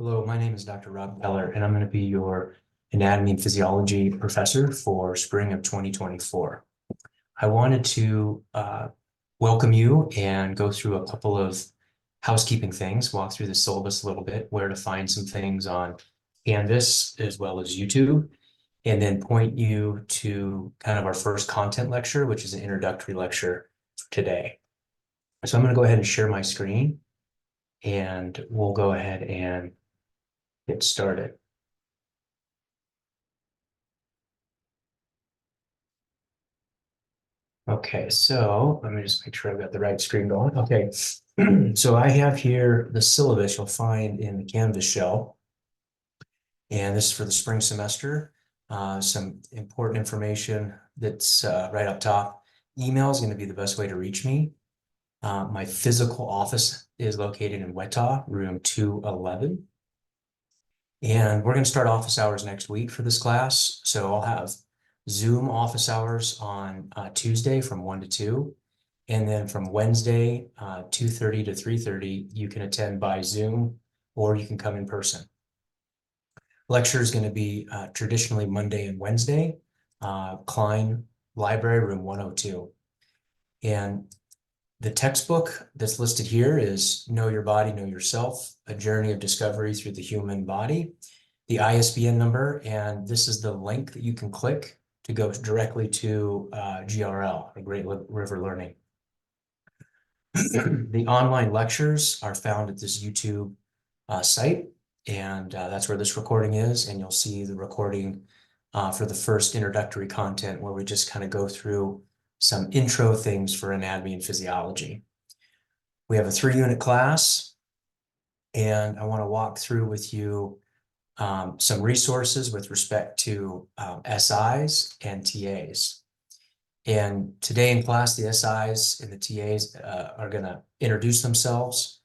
Hello, my name is Dr. Rob Keller, and I'm going to be your anatomy and physiology professor for spring of 2024. I wanted to welcome you and go through a couple of housekeeping things, walk through the syllabus a little bit, where to find some things on Canvas as well as YouTube, and then point you to kind of our first content lecture, which is an introductory lecture today. So I'm going to go ahead and share my screen, and we'll go ahead and get started. Okay, so let me just make sure I've got the right screen going. Okay, so I have here the syllabus you'll find in the Canvas shell. And this is for the spring semester. Some important information that's right up top. Email is going to be the best way to reach me. My physical office is located in Wetah, room 211. And we're going to start office hours next week for this class. So I'll have Zoom office hours on Tuesday from 1 to 2. And then from Wednesday, 2:30 to 3:30, you can attend by Zoom or you can come in person. Lecture is going to be traditionally Monday and Wednesday, Klein Library, room 102. And the textbook that's listed here is Know Your Body, Know Yourself, A Journey of Discovery Through the Human Body, the ISBN number, and this is the link that you can click to go directly to GRL, or Great River Learning. The online lectures are found at this YouTube site, and that's where this recording is, and you'll see the recording for the first introductory content where we just kind of go through some intro things for anatomy and physiology. We have a 3-unit class, and I want to walk through with you some resources with respect to SIs and TAs. And today in class, the SIs and the TAs are going to introduce themselves,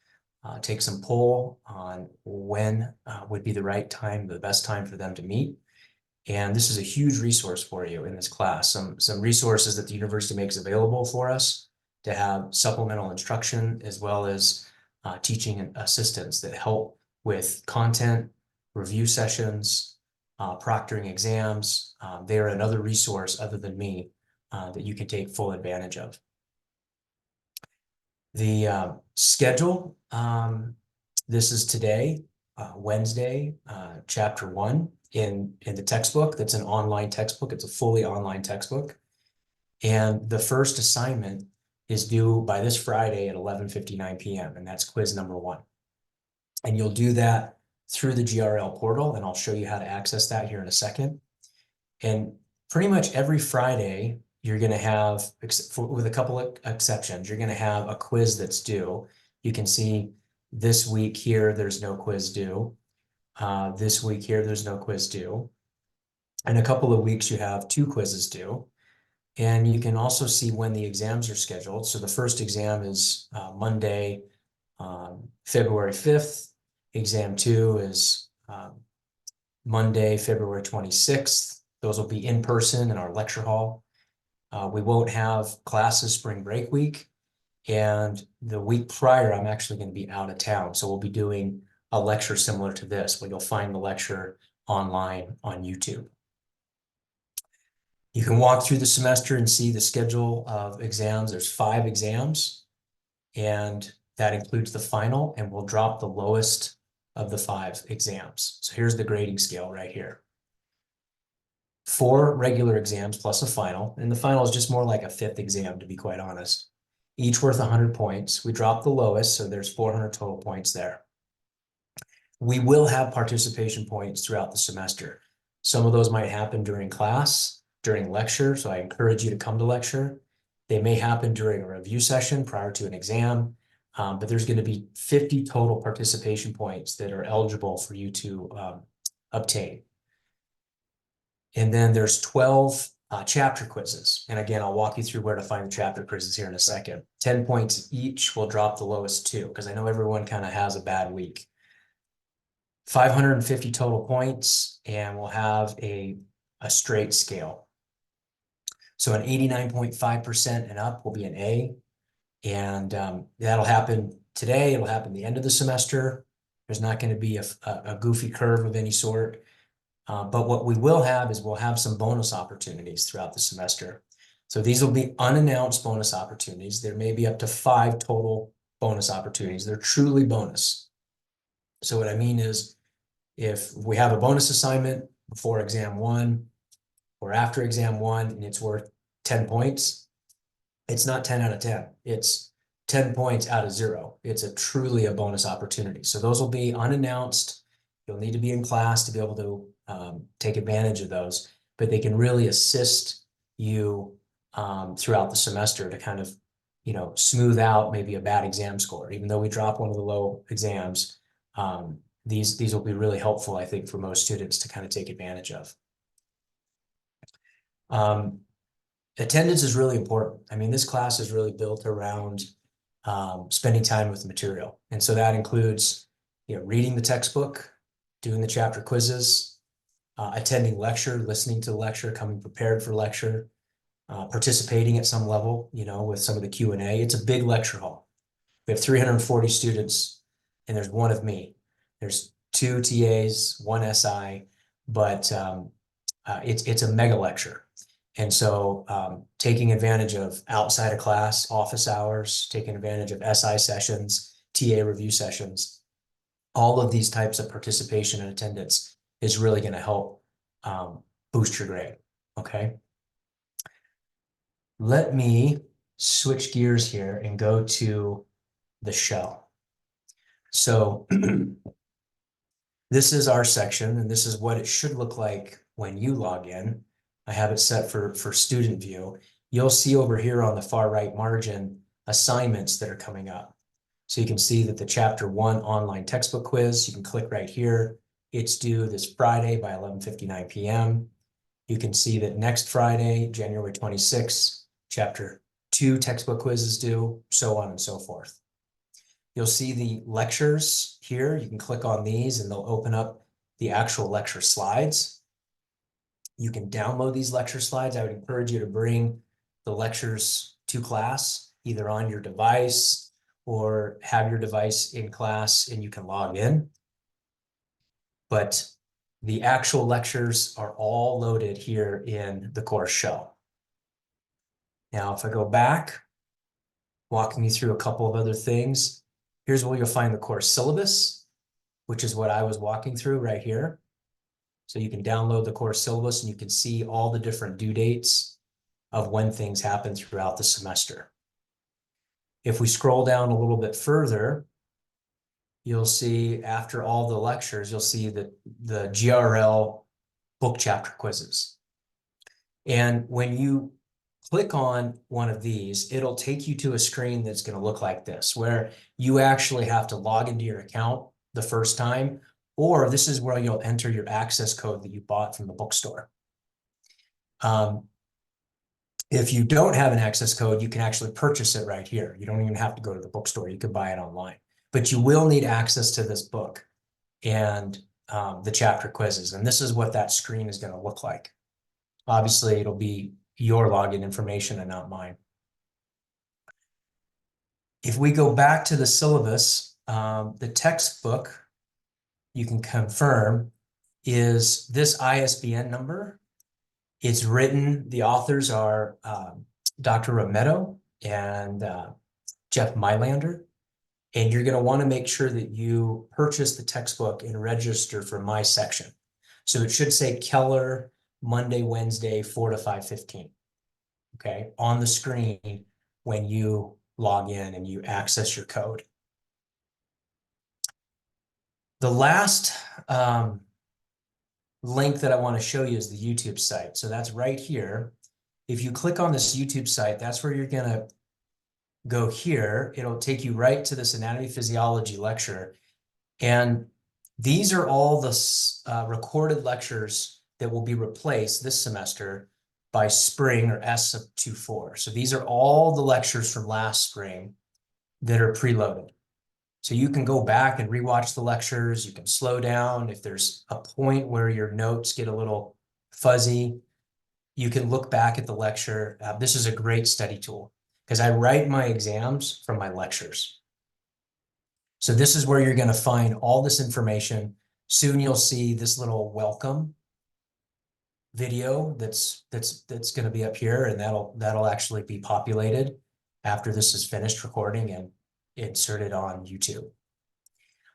take some poll on when would be the right time, the best time for them to meet. And this is a huge resource for you in this class. Some resources that the university makes available for us to have supplemental instruction as well as teaching assistants that help with content, review sessions, proctoring exams. They are another resource other than me that you can take full advantage of. The schedule, this is today, Wednesday, chapter 1 in the textbook. That's an online textbook. It's a fully online textbook. And the first assignment is due by this Friday at 11:59 p.m. And that's quiz number 1. And you'll do that through the GRL portal, and I'll show you how to access that here in a second. And pretty much every Friday, you're going to have, with a couple of exceptions, you're going to have a quiz that's due. You can see this week here, there's no quiz due. This week here, there's no quiz due. In a couple of weeks, you have 2 quizzes due. And you can also see when the exams are scheduled. So the first exam is Monday, February 5th. Exam 2 is Monday, February 26th. Those will be in person in our lecture hall. We won't have classes spring break week. And the week prior, I'm actually going to be out of town. So we'll be doing a lecture similar to this, but you'll find the lecture online on YouTube. You can walk through the semester and see the schedule of exams. There's 5 exams, and that includes the final, and we'll drop the lowest of the 5 exams. So here's the grading scale right here. 4 regular exams plus a final, and the final is just more like a 5th exam, to be quite honest. Each worth 100 points. We drop the lowest, so there's 400 total points there. We will have participation points throughout the semester. Some of those might happen during class, during lecture, so I encourage you to come to lecture. They may happen during a review session prior to an exam, but there's going to be 50 total participation points that are eligible for you to obtain. And then there's 12 chapter quizzes. And again, I'll walk you through where to find the chapter quizzes here in a second. 10 points each will drop the lowest 2, because I know everyone kind of has a bad week. 550 total points, and we'll have a straight scale. So an 89.5% and up will be an A. And that'll happen today. It'll happen the end of the semester. There's not going to be a goofy curve of any sort. But what we will have is we'll have some bonus opportunities throughout the semester. So these will be unannounced bonus opportunities. There may be up to 5 total bonus opportunities. They're truly bonus. So what I mean is, if we have a bonus assignment before exam 1 or after exam 1 and it's worth 10 points, it's not 10 out of 10. It's 10 points out of 0. It's truly a bonus opportunity. So those will be unannounced. You'll need to be in class to be able to take advantage of those, but they can really assist you throughout the semester to kind of, smooth out maybe a bad exam score. Even though we drop one of the low exams, these will be really helpful, I think, for most students to kind of take advantage of. Attendance is really important. I mean, this class is really built around spending time with the material. And so that includes, reading the textbook, doing the chapter quizzes, attending lecture, listening to the lecture, coming prepared for lecture, participating at some level, with some of the Q&A. It's a big lecture hall. We have 340 students, and there's one of me. There's 2 TAs, 1 SI, but it's a mega lecture. And so taking advantage of outside of class, office hours, taking advantage of SI sessions, TA review sessions, all of these types of participation and attendance is really going to help boost your grade, okay? Let me switch gears here and go to the shell. So this is our section, and this is what it should look like when you log in. I have it set for student view. You'll see over here on the far right margin assignments that are coming up. So you can see that the chapter 1 online textbook quiz, you can click right here. It's due this Friday by 11:59 p.m. You can see that next Friday, January 26th, chapter 2 textbook quiz is due, so on and so forth. You'll see the lectures here. You can click on these and they'll open up the actual lecture slides. You can download these lecture slides. I would encourage you to bring the lectures to class, either on your device or have your device in class and you can log in. But the actual lectures are all loaded here in the course shell. Now, if I go back, walking you through a couple of other things, here's where you'll find the course syllabus, which is what I was walking through right here. So you can download the course syllabus and you can see all the different due dates of when things happen throughout the semester. If we scroll down a little bit further, you'll see after all the lectures, you'll see that the GRL book chapter quizzes. And when you click on one of these, it'll take you to a screen that's going to look like this, where you actually have to log into your account the first time, or this is where you'll enter your access code that you bought from the bookstore. If you don't have an access code, you can actually purchase it right here. You don't even have to go to the bookstore. You can buy it online. But you will need access to this book and the chapter quizzes. And this is what that screen is going to look like. Obviously, it'll be your login information and not mine. If we go back to the syllabus, the textbook, you can confirm, is this ISBN number. It's written, the authors are Dr. Rametto and Jeff Mylander. And you're going to want to make sure that you purchase the textbook and register for my section. So it should say Keller, Monday, Wednesday, 4 to 5:15. Okay, on the screen when you log in and you access your code. The last link that I want to show you is the YouTube site. So that's right here. If you click on this YouTube site, that's where you're going to go here. It'll take you right to this anatomy physiology lecture. And these are all the recorded lectures that will be replaced this semester by spring, or S24. So these are all the lectures from last spring that are preloaded. So you can go back and rewatch the lectures. You can slow down. If there's a point where your notes get a little fuzzy, you can look back at the lecture. This is a great study tool because I write my exams from my lectures. So this is where you're going to find all this information. Soon you'll see this little welcome video that's going to be up here, and that'll actually be populated after this is finished recording and inserted on YouTube.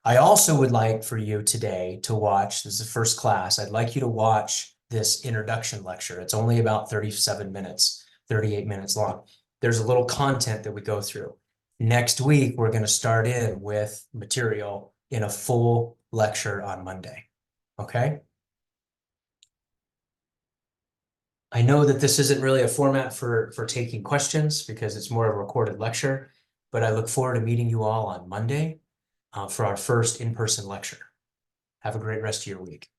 I also would like for you today to watch, this is the first class, I'd like you to watch this introduction lecture. It's only about 37 minutes, 38 minutes long. There's a little content that we go through. Next week, we're going to start in with material in a full lecture on Monday. Okay? I know that this isn't really a format for taking questions because it's more of a recorded lecture, but I look forward to meeting you all on Monday for our first in-person lecture. Have a great rest of your week.